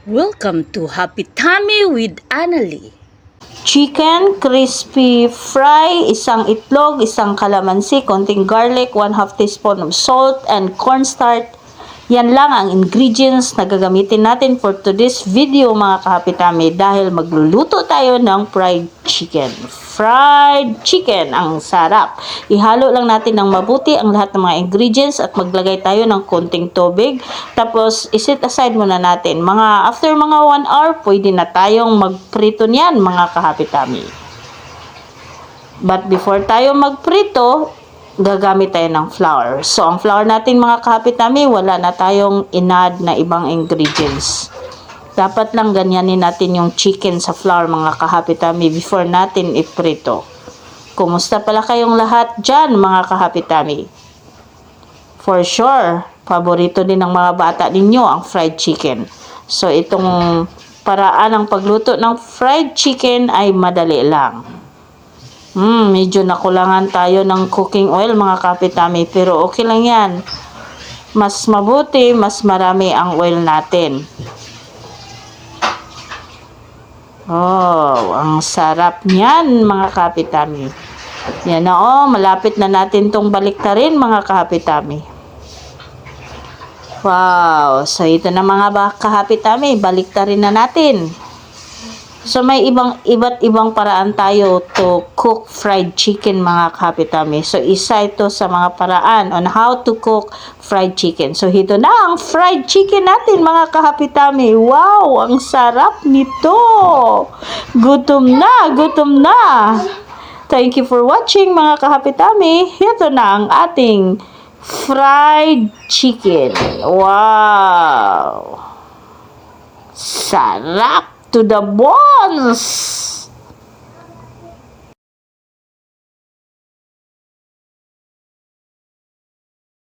Welcome to Happy Tummy with Annalie. Chicken, crispy fry, isang itlog, isang kalamansi, konting garlic, 1/2 teaspoon of salt, and cornstarch. Yan lang ang ingredients na gagamitin natin for today's video mga kahapitami dahil magluluto tayo ng fried chicken. Fried chicken, ang sarap. Ihalo lang natin ng mabuti ang lahat ng mga ingredients at maglagay tayo ng konting tubig. Tapos iset aside muna natin. After mga 1 hour, pwede na tayong magprito niyan mga kahapitami. But before tayo magprito, gagamit tayo ng flour. So, ang flour natin mga kahapitami, wala na tayong inad na ibang ingredients. Dapat lang ganyanin natin yung chicken sa flour mga kahapitami before natin iprito. Kumusta pala kayong lahat dyan mga kahapitami? For sure, paborito din ng mga bata ninyo ang fried chicken. So, itong paraan ng pagluto ng fried chicken ay madali lang. Medyo nakulangan tayo ng cooking oil mga kapitami, pero okay lang yan. Mas mabuti, mas marami ang oil natin. Oh, ang sarap niyan mga kapitami. Yan na malapit na natin tong baliktarin mga kapitami. Wow, so ito na mga kahapitami, baliktarin na natin. So may iba't ibang paraan tayo to cook fried chicken mga kahapitami. So isa ito sa mga paraan on how to cook fried chicken. So ito na ang fried chicken natin mga kahapitami. Wow, ang sarap nito. Gutom na, gutom na. Thank you for watching mga kahapitami. Ito na ang ating fried chicken. Wow. Sarap to the bones!